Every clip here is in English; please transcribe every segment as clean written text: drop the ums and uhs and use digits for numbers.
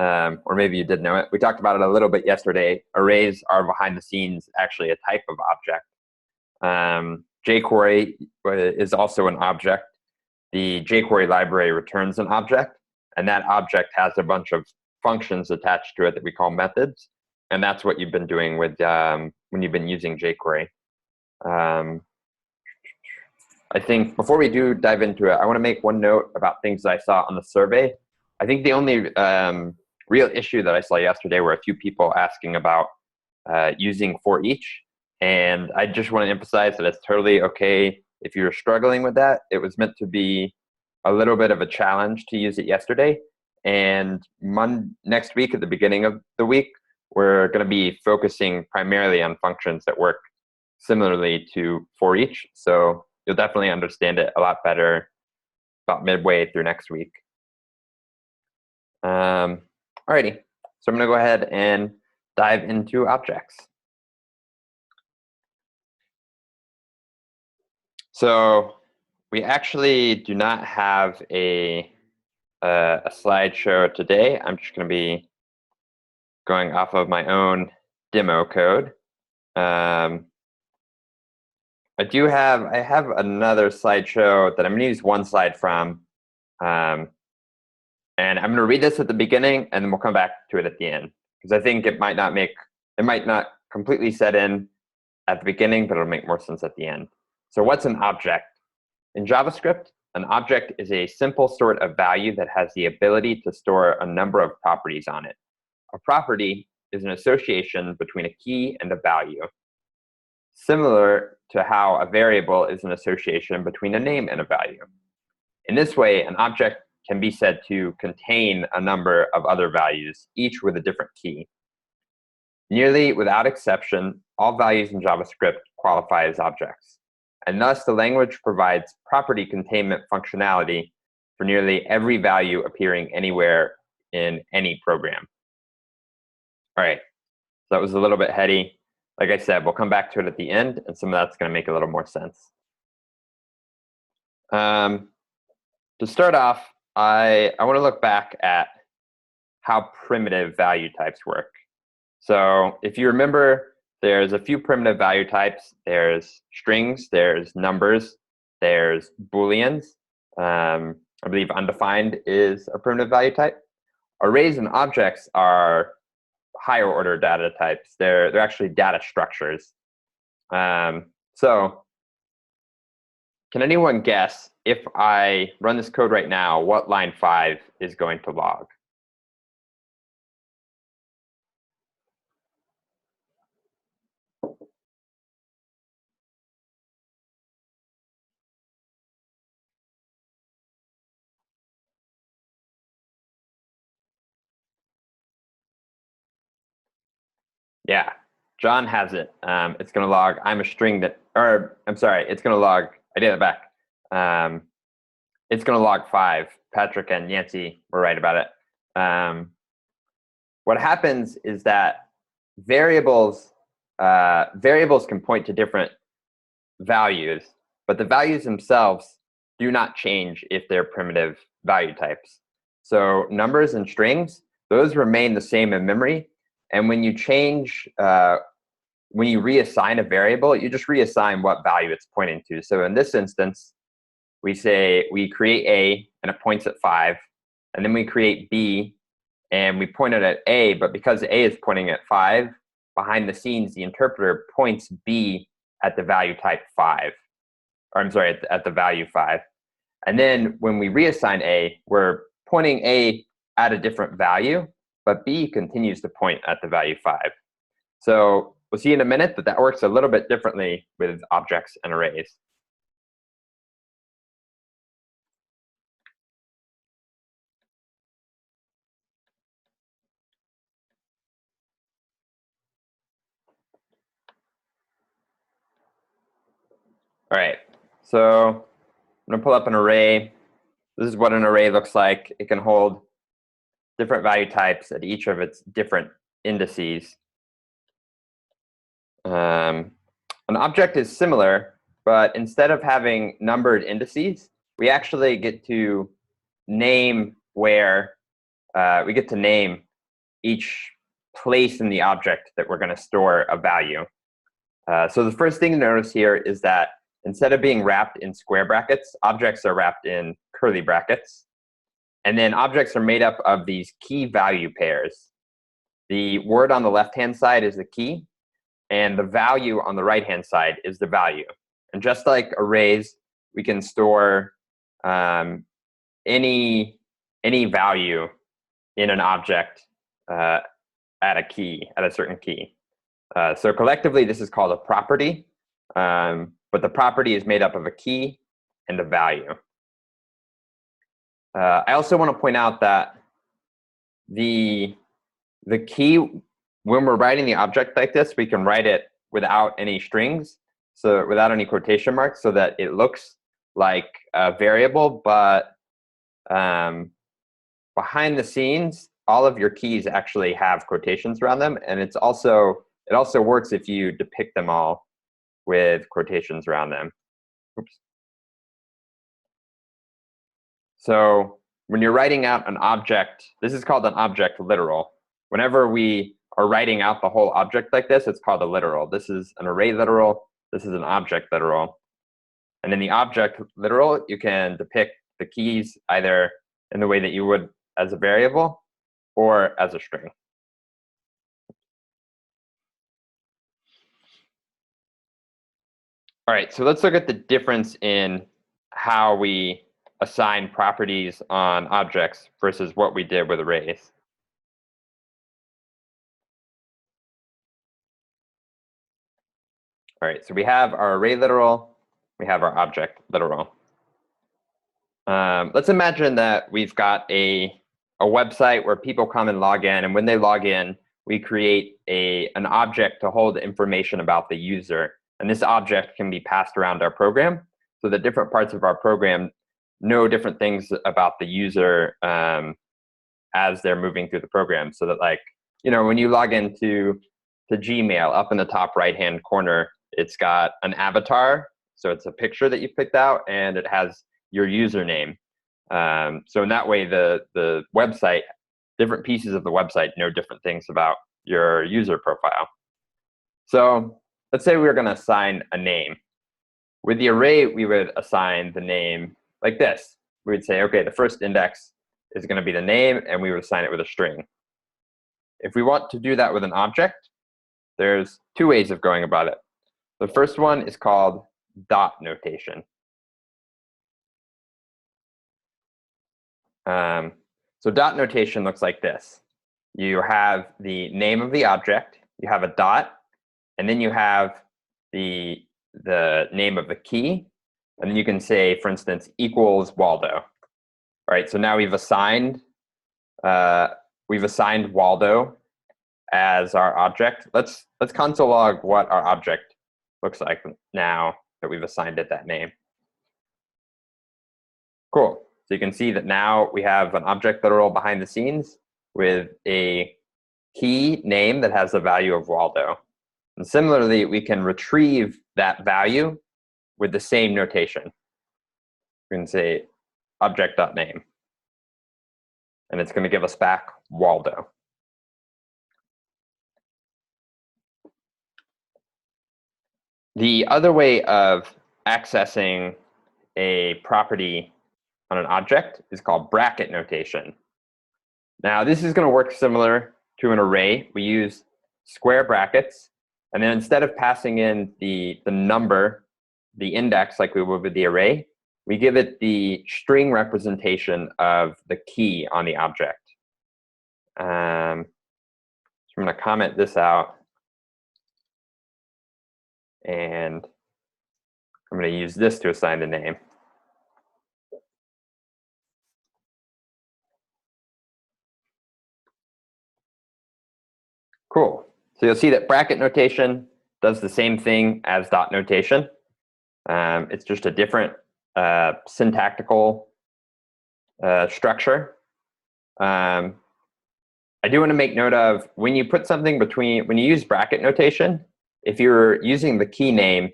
or maybe you did know it. We talked about it a little bit yesterday. Arrays are behind the scenes actually a type of object. jQuery is also an object. The jQuery library returns an object, and that object has a bunch of functions attached to it that we call methods. And that's what you've been doing with when you've been using jQuery. I think before we do dive into it, I want to make one note about things that I saw on the survey. I think the only real issue that I saw yesterday were a few people asking about using for each. And I just want to emphasize that it's totally okay if you're struggling with that. It was meant to be a little bit of a challenge to use it yesterday. And next week, at the beginning of the week, we're going to be focusing primarily on functions that work similarly to for each. So you'll definitely understand it a lot better about midway through next week. Alrighty, so I'm going to go ahead and dive into objects. So we actually do not have a slideshow today. I'm just going to be going off of my own demo code. I have another slideshow that I'm going to use one slide from. And I'm going to read this at the beginning, and then we'll come back to it at the end. Because I think it might not completely set in at the beginning, but it'll make more sense at the end. So what's an object? In JavaScript, an object is a simple sort of value that has the ability to store a number of properties on it. A property is an association between a key and a value, similar to how a variable is an association between a name and a value. In this way, an object can be said to contain a number of other values, each with a different key. Nearly without exception, all values in JavaScript qualify as objects. And thus, the language provides property containment functionality for nearly every value appearing anywhere in any program. All right, so that was a little bit heady. Like I said, we'll come back to it at the end, and some of that's going to make a little more sense. To start off, I want to look back at how primitive value types work. So if you remember, there's a few primitive value types. There's strings, there's numbers, there's booleans. I believe undefined is a primitive value type. Arrays and objects are higher order data types. They're actually data structures. So can anyone guess, if I run this code right now, what line 5 is going to log? Yeah, John has it. It's going to log, I'm a string that, or I'm sorry, it's going to log, I did it back. It's going to log 5. Patrick and Yancy were right about it. What happens is that variables can point to different values, but the values themselves do not change if they're primitive value types. So numbers and strings, those remain the same in memory. And when you change, when you reassign a variable, you just reassign what value it's pointing to. So in this instance, we say we create A and it points at 5, and then we create B and we point it at A, but because A is pointing at 5, behind the scenes, the interpreter points B at the value type 5, or I'm sorry, at the value 5. And then when we reassign A, we're pointing A at a different value, but B continues to point at the value 5. So we'll see in a minute that that works a little bit differently with objects and arrays. All right, so I'm gonna pull up an array. This is what an array looks like. It can hold different value types at each of its different indices. An object is similar, but instead of having numbered indices, we actually get to name where we get to name each place in the object that we're going to store a value. So the first thing to notice here is that instead of being wrapped in square brackets, objects are wrapped in curly brackets. And then objects are made up of these key value pairs. The word on the left-hand side is the key, and the value on the right-hand side is the value. And just like arrays, we can store any value in an object at a certain key. So collectively, this is called a property, but the property is made up of a key and a value. I also want to point out that the key, when we're writing the object like this, we can write it without any strings, so without any quotation marks, so that it looks like a variable, but behind the scenes, all of your keys actually have quotations around them, and it also works if you depict them all with quotations around them. Oops. So when you're writing out an object, this is called an object literal. Whenever we are writing out the whole object like this, it's called a literal. This is an array literal. This is an object literal. And in the object literal, you can depict the keys either in the way that you would as a variable or as a string. All right, so let's look at the difference in how we assign properties on objects versus what we did with arrays. All right, so we have our array literal, we have our object literal. Let's imagine that we've got a website where people come and log in, and when they log in, we create an object to hold information about the user. And this object can be passed around our program so that different parts of our program know different things about the user as they're moving through the program. So that, like, when you log into Gmail, up in the top right-hand corner, it's got an avatar. So it's a picture that you picked out, and it has your username. So in that way, the website, different pieces of the website know different things about your user profile. So let's say we were going to assign a name. With the array, we would assign the name like this. We would say, okay, the first index is going to be the name, and we would assign it with a string. If we want to do that with an object, there's two ways of going about it. The first one is called dot notation. So dot notation looks like this. You have the name of the object, you have a dot, and then you have the name of the key, and then you can say, for instance, equals Waldo. All right, so now we've assigned Waldo as our object. Let's console log what our object looks like now that we've assigned it that name. Cool. So you can see that now we have an object literal behind the scenes with a key name that has the value of Waldo. And similarly, we can retrieve that value with the same notation. We can say object.name, and it's going to give us back Waldo. The other way of accessing a property on an object is called bracket notation. Now, this is going to work similar to an array. We use square brackets, and then instead of passing in the number, the index, like we would with the array, we give it the string representation of the key on the object. So I'm going to comment this out, and I'm going to use this to assign the name. Cool. So you'll see that bracket notation does the same thing as dot notation. It's just a different syntactical structure. I do want to make note of when you put something between, when you use bracket notation, if you're using the key name,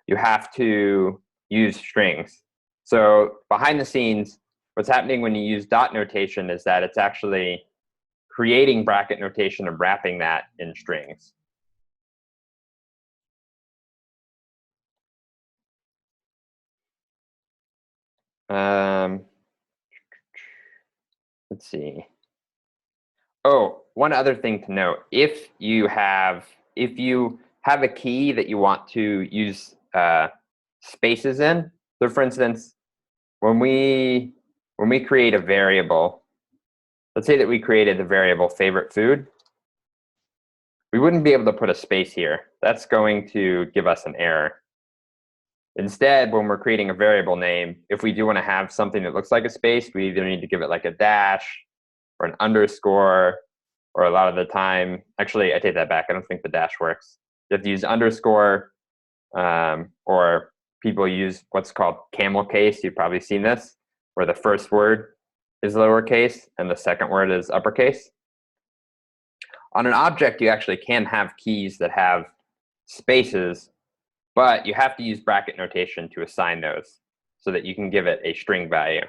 you have to use strings. So behind the scenes, what's happening when you use dot notation is that it's actually creating bracket notation and wrapping that in strings. Let's see. Oh, one other thing to note: if you have a key that you want to use spaces in, so for instance, when we create a variable, let's say that we created the variable favorite food, we wouldn't be able to put a space here. That's going to give us an error. Instead, when we're creating a variable name, if we do want to have something that looks like a space, we either need to give it like a dash or an underscore, or a lot of the time, actually, I take that back. I don't think the dash works. You have to use underscore, or people use what's called Camel Case. You've probably seen this, where the first word is lowercase and the second word is uppercase. On an object, you actually can have keys that have spaces, but you have to use bracket notation to assign those so that you can give it a string value.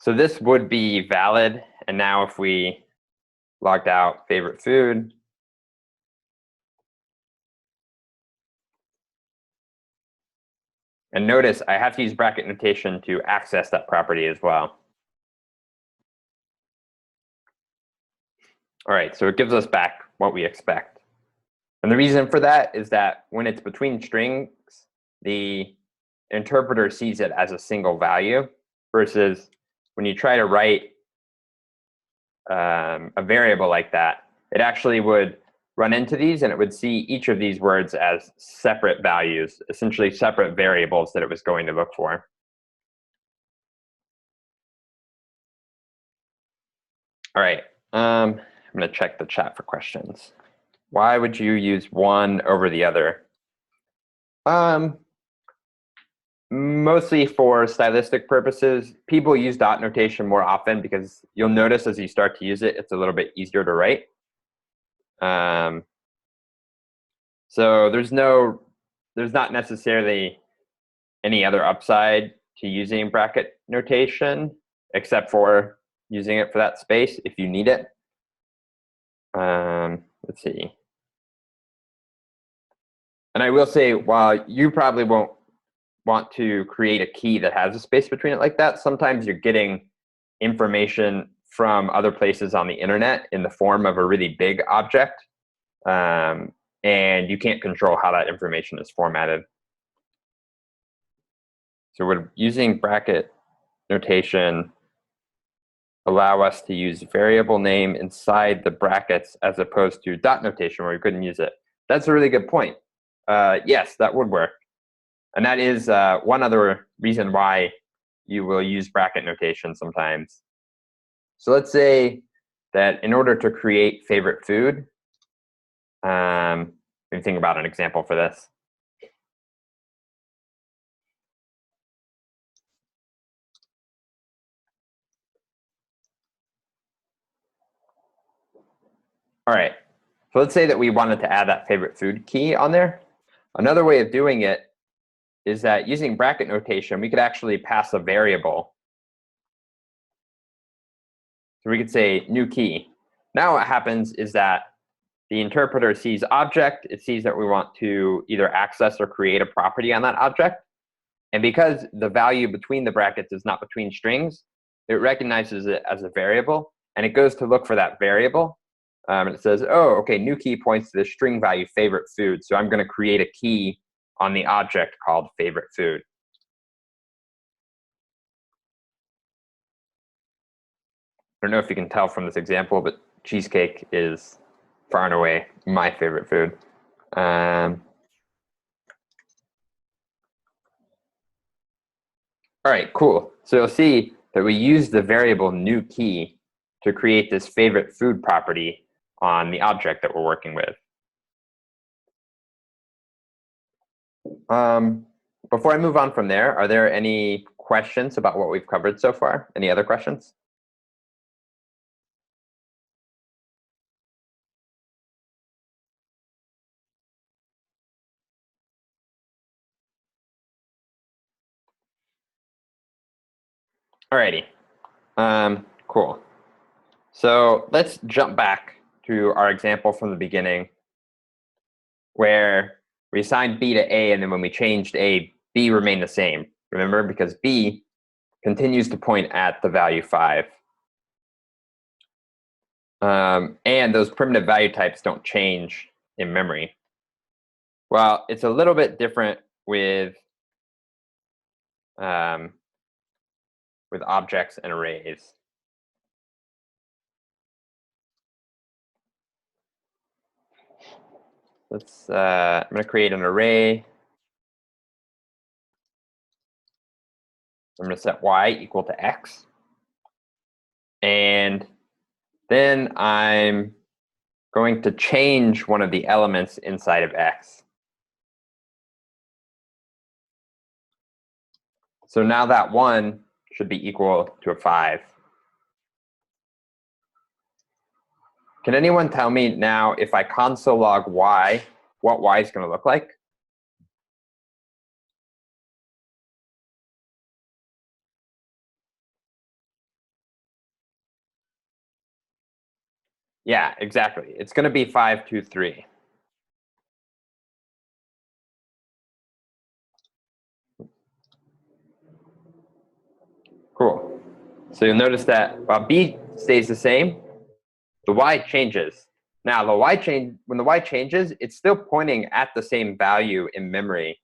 So this would be valid. And now if we logged out favorite food, and notice I have to use bracket notation to access that property as well. All right, so it gives us back what we expect. And the reason for that is that when it's between strings, the interpreter sees it as a single value, versus when you try to write a variable like that, it actually would run into these and it would see each of these words as separate values, essentially separate variables that it was going to look for. All right, I'm going to check the chat for questions. Why would you use one over the other? Mostly for stylistic purposes. People use dot notation more often because you'll notice as you start to use it, it's a little bit easier to write. So there's not necessarily any other upside to using bracket notation except for using it for that space if you need it. Let's see. And I will say, while you probably won't want to create a key that has a space between it like that, sometimes you're getting information from other places on the internet in the form of a really big object, and you can't control how that information is formatted. So would using bracket notation allow us to use variable name inside the brackets as opposed to dot notation where we couldn't use it? That's a really good point. Yes, that would work. And that is one other reason why you will use bracket notation sometimes. So let's say that in order to create favorite food, let me think about an example for this. All right, so let's say that we wanted to add that favorite food key on there. Another way of doing it is that using bracket notation, we could actually pass a variable. So we could say new key. Now what happens is that the interpreter sees object, it sees that we want to either access or create a property on that object. And because the value between the brackets is not between strings, it recognizes it as a variable, and it goes to look for that variable. And it says, oh, okay, new key points to the string value favorite food. So I'm going to create a key on the object called favorite food. I don't know if you can tell from this example, but cheesecake is far and away my favorite food. All right, cool. So you'll see that we use the variable new key to create this favorite food property on the object that we're working with. Before I move on from there, are there any questions about what we've covered so far? Any other questions? Alrighty. Cool. So let's jump back to our example from the beginning where we assigned B to A, and then when we changed A, B remained the same. Remember, because B continues to point at the value 5. And those primitive value types don't change in memory. Well, it's a little bit different with objects and arrays. I'm going to create an array. I'm going to set y equal to x. And then I'm going to change one of the elements inside of x. So now that 1 should be equal to a 5. Can anyone tell me now if I console log y, what y is going to look like? Yeah, exactly. It's going to be 5, 2, 3. Cool. So you'll notice that while b stays the same, the y changes. Now, when the y changes, it's still pointing at the same value in memory.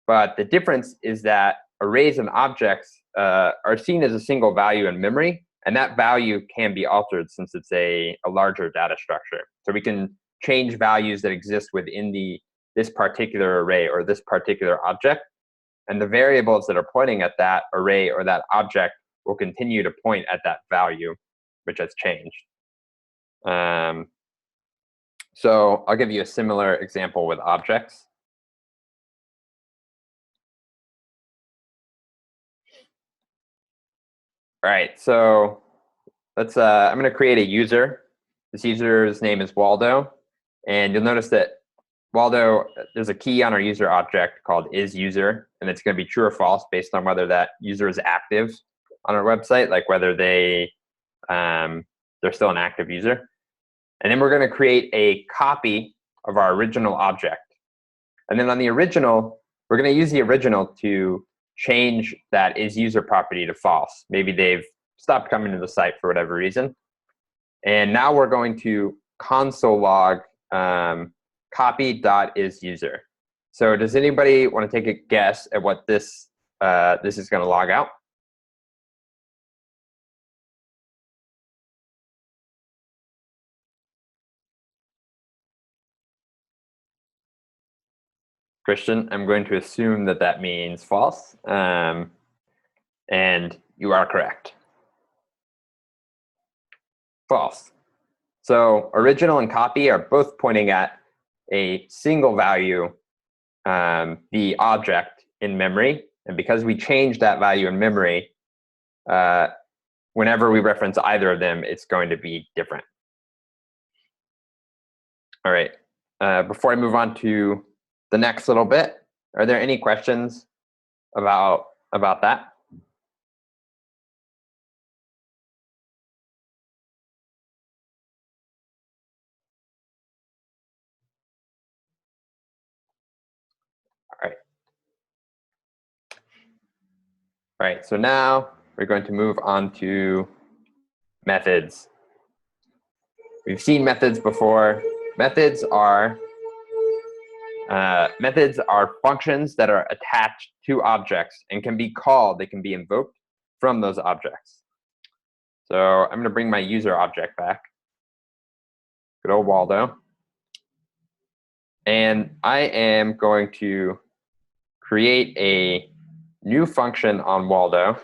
But the difference is that arrays and objects are seen as a single value in memory, and that value can be altered since it's a larger data structure. So we can change values that exist within this particular array or this particular object, and the variables that are pointing at that array or that object will continue to point at that value, which has changed. So I'll give you a similar example with objects. All right, so let's. I'm going to create a user. This user's name is Waldo, and you'll notice that Waldo, there's a key on our user object called isUser, and it's going to be true or false based on whether that user is active on our website, like whether they're still an active user. And then we're going to create a copy of our original object. And then on the original, we're going to use the original to change that isUser property to false. Maybe they've stopped coming to the site for whatever reason. And now we're going to console log copy.isUser. So does anybody want to take a guess at what this is going to log out? Christian, I'm going to assume that that means false. And you are correct. False. So original and copy are both pointing at a single value, the object in memory. And because we changed that value in memory, whenever we reference either of them, it's going to be different. All right. Before I move on to the next little bit, are there any questions about that? All right. All right, so now we're going to move on to methods. We've seen methods before. Methods are functions that are attached to objects and can be called, they can be invoked from those objects. So I'm going to bring my user object back. Good old Waldo. And I am going to create a new function on Waldo.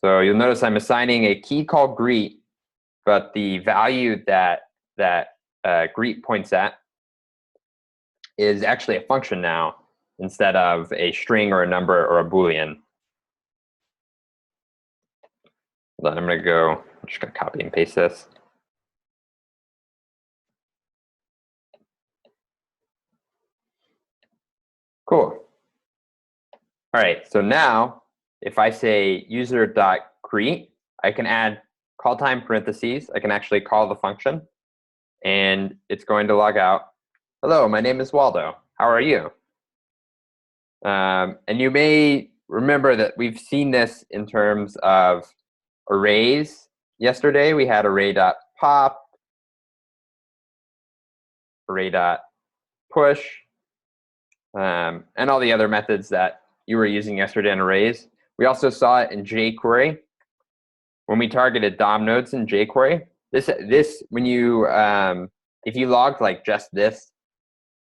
So you'll notice I'm assigning a key called greet, but the value that greet points at is actually a function now instead of a string or a number or a Boolean. Hold on, I'm just going to copy and paste this. Cool. All right, so now if I say user.greet, I can add call time parentheses. I can actually call the function, and it's going to log out. Hello, my name is Waldo. How are you? And you may remember that we've seen this in terms of arrays. Yesterday, we had array.pop, array.push, and all the other methods that you were using yesterday in arrays. We also saw it in jQuery when we targeted DOM nodes in jQuery. This when you if you logged like just this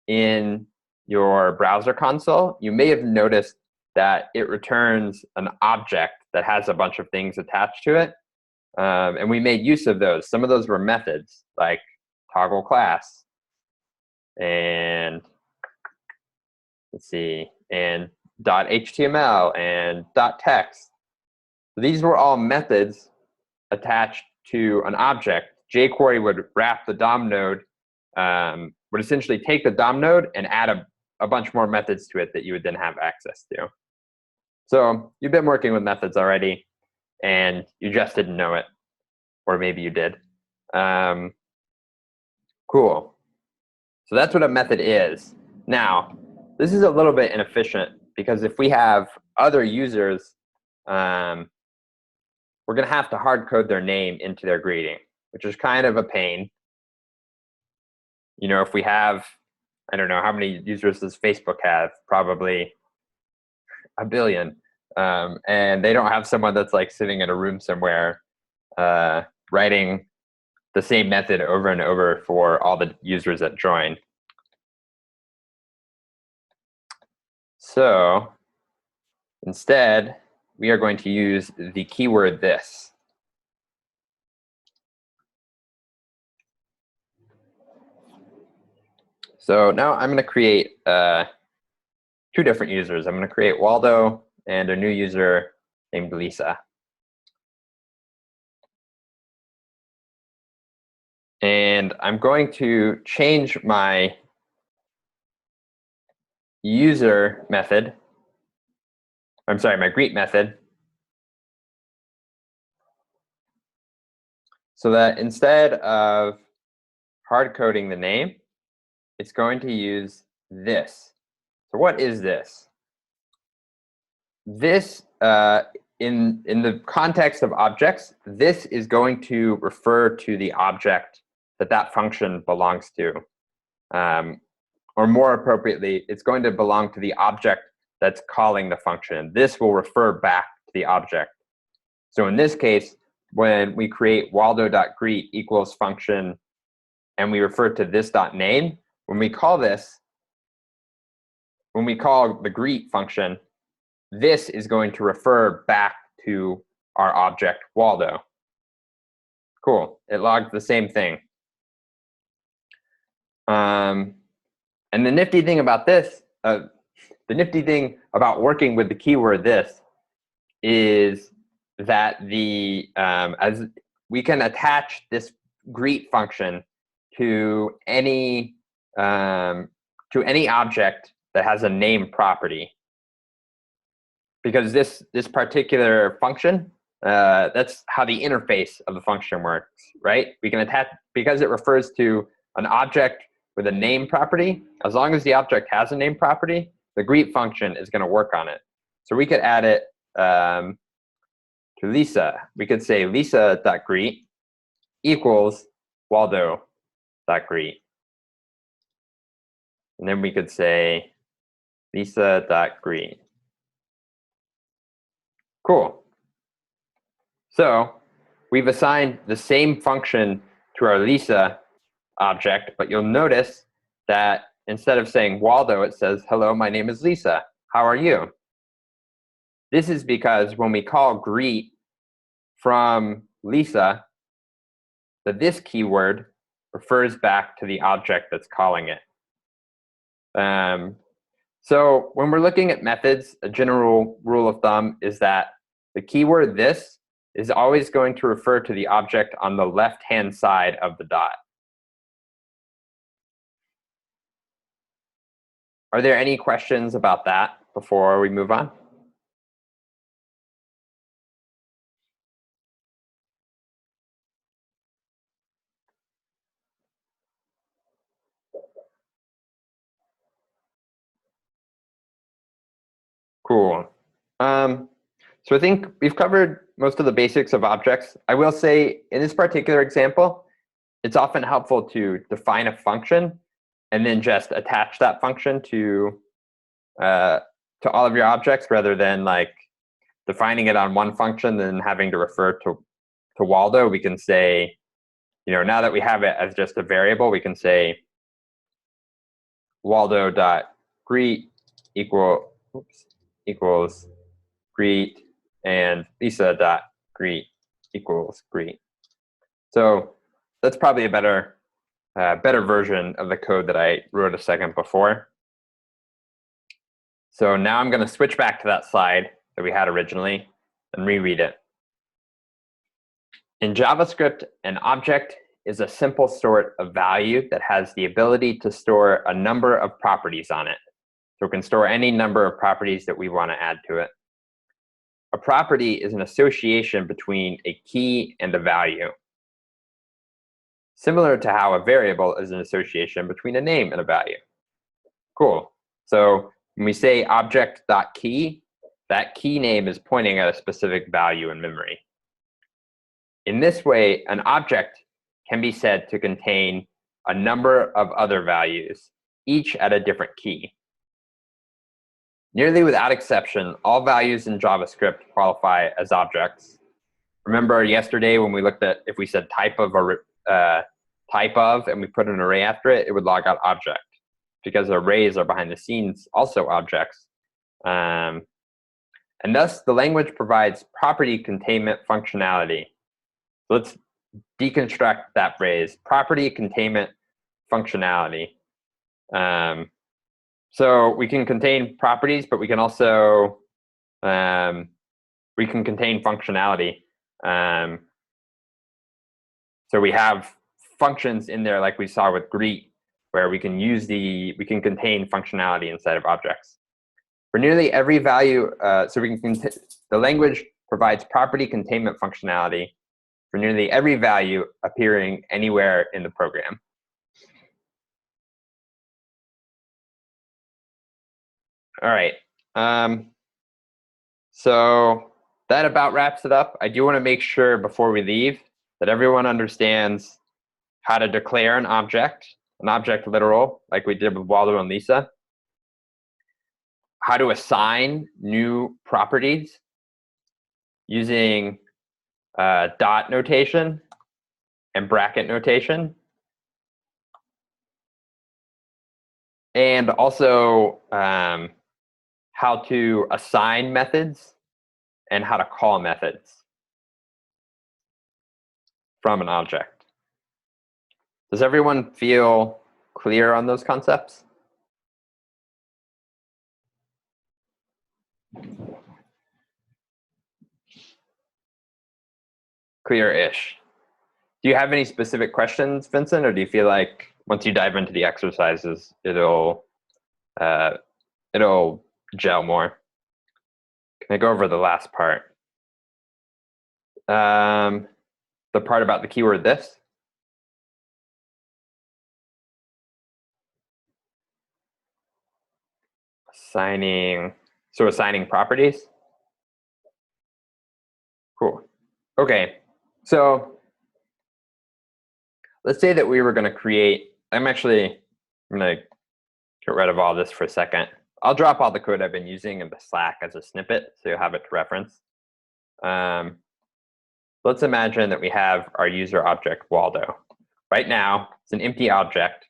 in your browser console, you may have noticed that it returns an object that has a bunch of things attached to it. And we made use of those. Some of those were methods like toggle class and let's see, and .html and .text. These were all methods attached to an object. jQuery would wrap the DOM node, would essentially take the DOM node and add a bunch more methods to it that you would then have access to. So you've been working with methods already, and you just didn't know it, or maybe you did. Cool. So that's what a method is. Now, this is a little bit inefficient because if we have other users, we're going to have to hard code their name into their greeting, which is kind of a pain. You know, if we have, I don't know, how many users does Facebook have? Probably a billion. And they don't have someone that's like sitting in a room somewhere writing the same method over and over for all the users that join. So instead, we are going to use the keyword this. So now I'm going to create two different users. I'm going to create Waldo and a new user named Lisa. And I'm going to change my user method. I'm sorry, my greet method. So that instead of hard coding the name, it's going to use this. So what is this? This, in the context of objects, this is going to refer to the object that function belongs to. Or more appropriately, it's going to belong to the object that's calling the function. This will refer back to the object. So in this case, when we create waldo.greet equals function and we refer to this.name, when we call this, when we call the greet function, this is going to refer back to our object Waldo. Cool, it logged the same thing. And the nifty thing about this, the nifty thing about working with the keyword this is that as we can attach this greet function to any object that has a name property. Because this particular function, that's how the interface of the function works, right? We can attach, because it refers to an object with a name property, as long as the object has a name property, the greet function is going to work on it. So we could add it to Lisa. We could say lisa.greet equals waldo.greet. And then we could say lisa.greet. Cool. So we've assigned the same function to our Lisa object, but you'll notice that instead of saying Waldo, it says, hello, my name is Lisa. How are you? This is because when we call greet from Lisa, this keyword refers back to the object that's calling it. So when we're looking at methods, a general rule of thumb is that the keyword this is always going to refer to the object on the left-hand side of the dot. Are there any questions about that before we move on? Cool. So I think we've covered most of the basics of objects. I will say in this particular example, it's often helpful to define a function and then just attach that function to all of your objects rather than like defining it on one function then having to refer to Waldo. We can say, now that we have it as just a variable, we can say Waldo.greet equals greet, and Lisa.greet equals greet. So that's probably a better version of the code that I wrote a second before. So now I'm going to switch back to that slide that we had originally and reread it. In JavaScript, an object is a simple sort of value that has the ability to store a number of properties on it. So it can store any number of properties that we want to add to it. A property is an association between a key and a value, similar to how a variable is an association between a name and a value. Cool. So when we say object.key, that key name is pointing at a specific value in memory. In this way, an object can be said to contain a number of other values, each at a different key. Nearly without exception, all values in JavaScript qualify as objects. Remember yesterday when we looked at if we said type of and we put an array after it, it would log out object because arrays are behind the scenes also objects. And thus the language provides property containment functionality. Let's deconstruct that phrase, property containment functionality. So we can contain properties, but we can also we can contain functionality. So we have functions in there like we saw with greet, where we can contain functionality inside of objects. For nearly every value, the language provides property containment functionality for nearly every value appearing anywhere in the program. All right. So that about wraps it up. I do want to make sure before we leave that everyone understands how to declare an object literal, like we did with Waldo and Lisa, how to assign new properties using dot notation and bracket notation, and also how to assign methods and how to call methods from an object. Does everyone feel clear on those concepts? Clear-ish. Do you have any specific questions, Vincent, or do you feel like once you dive into the exercises, it'll gel more? Can I go over the last part? The part about the keyword this? Assigning properties? Cool. Okay, so let's say that we were going to create, I'm going to get rid of all this for a second. I'll drop all the code I've been using in the Slack as a snippet, so you'll have it to reference. Let's imagine that we have our user object, Waldo. Right now, it's an empty object.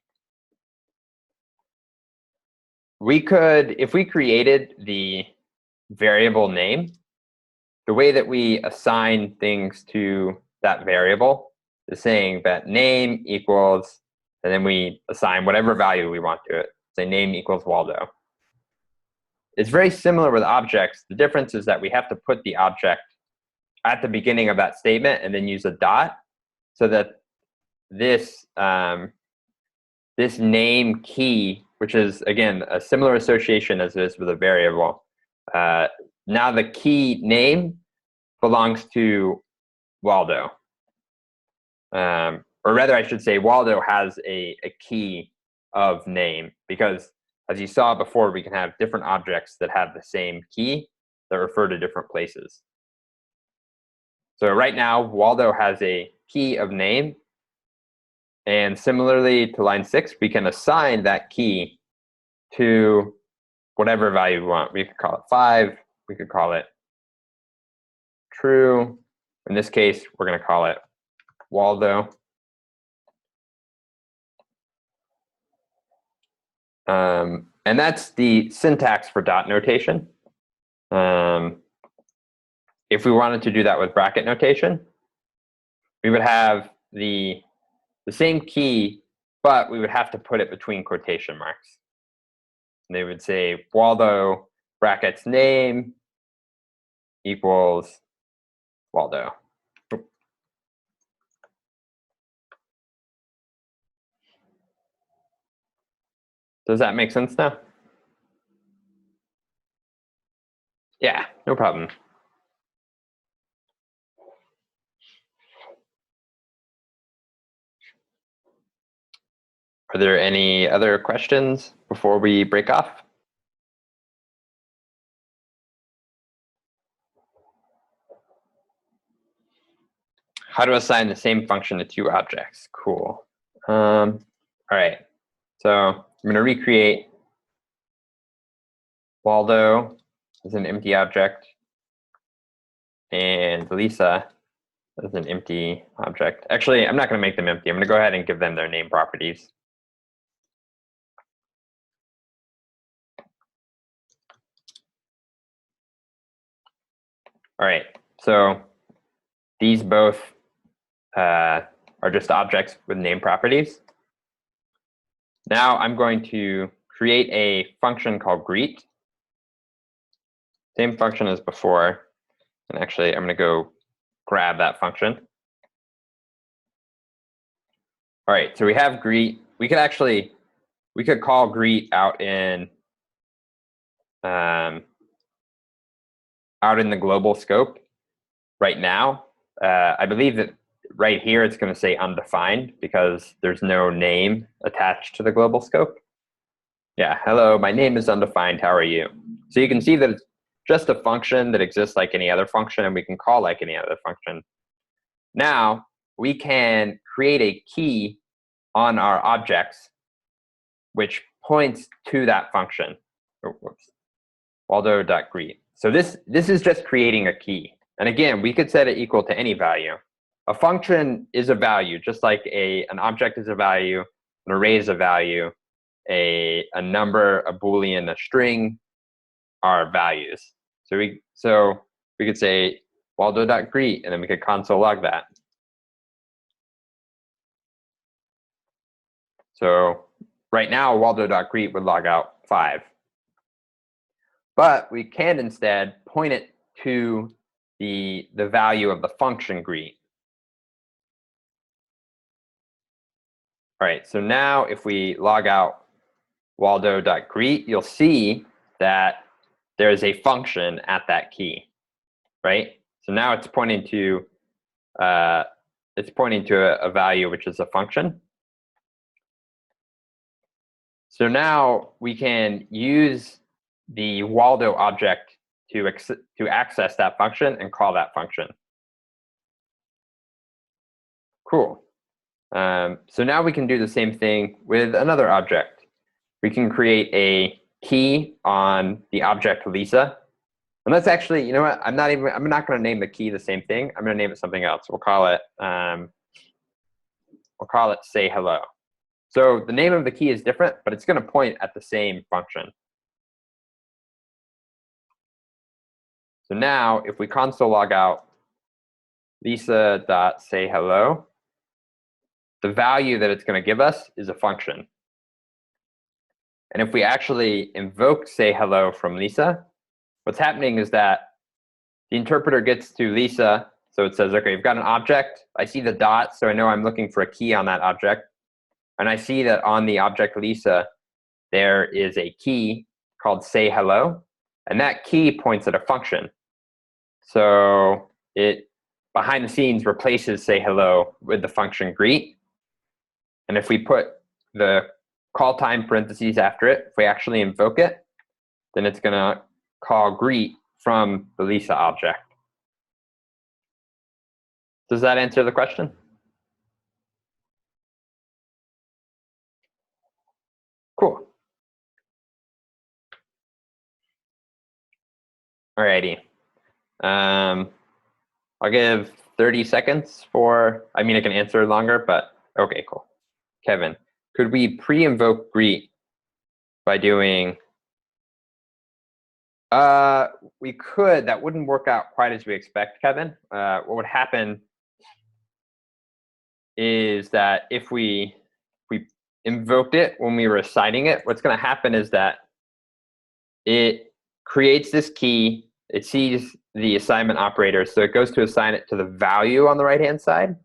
We could, if we created the variable name, the way that we assign things to that variable is saying that name equals, and then we assign whatever value we want to it. Say name equals Waldo. It's very similar with objects. The difference is that we have to put the object at the beginning of that statement and then use a dot so that this, this name key, which is, again, a similar association as it is with a variable, now the key name belongs to Waldo. Or rather, I should say, Waldo has a key of name because as you saw before, we can have different objects that have the same key that refer to different places. So right now, Waldo has a key of name. And similarly to line 6, we can assign that key to whatever value we want. We could call it 5. We could call it true. In this case, we're going to call it Waldo. And that's the syntax for dot notation. If we wanted to do that with bracket notation, we would have the same key, but we would have to put it between quotation marks. And they would say Waldo brackets name equals Waldo. Does that make sense now? Yeah, no problem. Are there any other questions before we break off? How to assign the same function to two objects? Cool. All right. So I'm going to recreate Waldo as an empty object and Lisa as an empty object. Actually, I'm not going to make them empty. I'm going to go ahead and give them their name properties. All right. So these both are just objects with name properties. Now I'm going to create a function called greet. Same function as before. And actually, I'm going to go grab that function. All right, so we have greet. We could call greet out in the global scope right now. I believe that right here it's going to say undefined because there's no name attached to the global scope. Yeah, hello, my name is undefined, how are you? So you can see that it's just a function that exists like any other function, and we can call like any other function. Now, we can create a key on our objects which points to that function. Oh, whoops. Waldo.greet. So this is just creating a key. And again, we could set it equal to any value. A function is a value, just like an object is a value, an array is a value, a number, a Boolean, a string are values. So we could say Waldo.greet, and then we could console log that. So right now, Waldo.greet would log out 5. But we can instead point it to the value of the function greet. All right, so now if we log out Waldo.greet, you'll see that there is a function at that key, right? So now it's pointing to a value which is a function. So now we can use the Waldo object to access that function and call that function. Cool. So now we can do the same thing with another object. We can create a key on the object Lisa. And let's actually, you know what? I'm not going to name the key the same thing. I'm going to name it something else. We'll call it say hello. So the name of the key is different, but it's going to point at the same function. So now if we console log out Lisa.sayHello, the value that it's going to give us is a function. And if we actually invoke say hello from Lisa, what's happening is that the interpreter gets to Lisa. So it says, okay, you've got an object. I see the dot, so I know I'm looking for a key on that object. And I see that on the object Lisa, there is a key called say hello. And that key points at a function. So it, behind the scenes, replaces say hello with the function greet. And if we put the call time parentheses after it. If we actually invoke it, then it's going to call greet from the Lisa object. Does that answer the question? Cool. Alrighty. I'll give 30 seconds for, I mean, I can answer longer, but okay, cool. Kevin, could we pre-invoke greet by doing, we could, that wouldn't work out quite as we expect, Kevin. What would happen is that if we invoked it when we were assigning it, what's going to happen is that it creates this key, it sees the assignment operator, so it goes to assign it to the value on the right-hand side.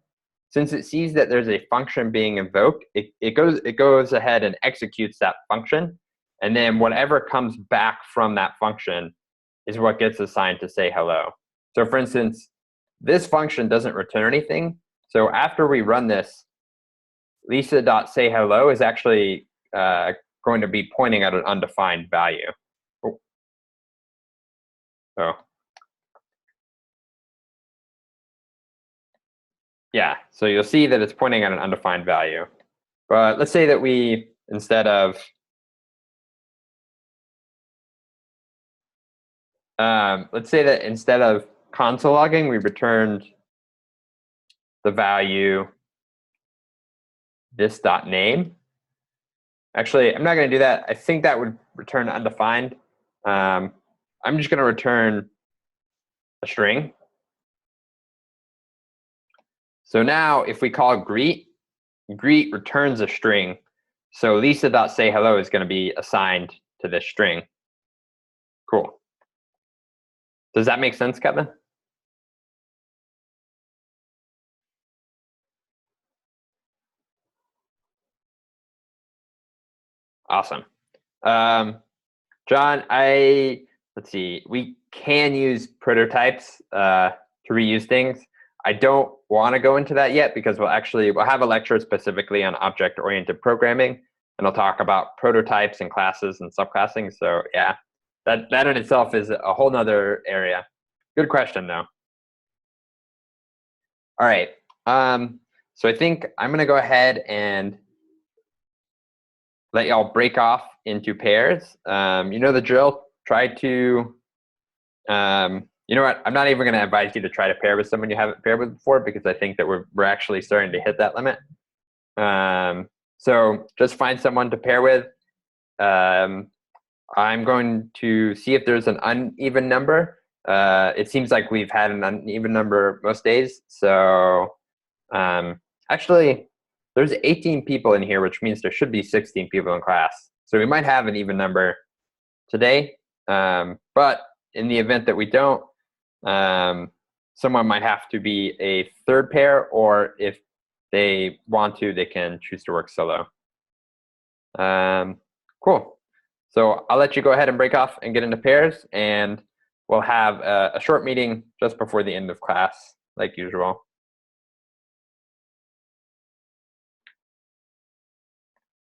Since it sees that there's a function being invoked, it goes ahead and executes that function, and then whatever comes back from that function is what gets assigned to say hello. So for instance, this function doesn't return anything, so after we run this, Lisa.sayHello is actually going to be pointing at an undefined value. Oh. Yeah, so you'll see that it's pointing at an undefined value. But let's say that we, instead of, let's say that instead of console logging, we returned the value this.name. Actually, I'm not going to do that. I think that would return undefined. I'm just going to return a string. So now if we call greet, greet returns a string. So Lisa.sayHello is going to be assigned to this string. Cool. Does that make sense, Kevin? Awesome. John, let's see, we can use prototypes to reuse things. I don't want to go into that yet because we'll have a lecture specifically on object-oriented programming, and I'll talk about prototypes and classes and subclassing. So yeah, that in itself is a whole nother area. Good question, though. All right. So I think I'm going to go ahead and let y'all break off into pairs. You know the drill. Try to, you know what? I'm not even going to advise you to try to pair with someone you haven't paired with before because I think that we're actually starting to hit that limit. So just find someone to pair with. I'm going to see if there's an uneven number. It seems like we've had an uneven number most days. So actually, there's 18 people in here, which means there should be 16 people in class. So we might have an even number today. But in the event that we don't, someone might have to be a third pair, or if they want to, they can choose to work solo. Cool. So I'll let you go ahead and break off and get into pairs, and we'll have a short meeting just before the end of class, like usual.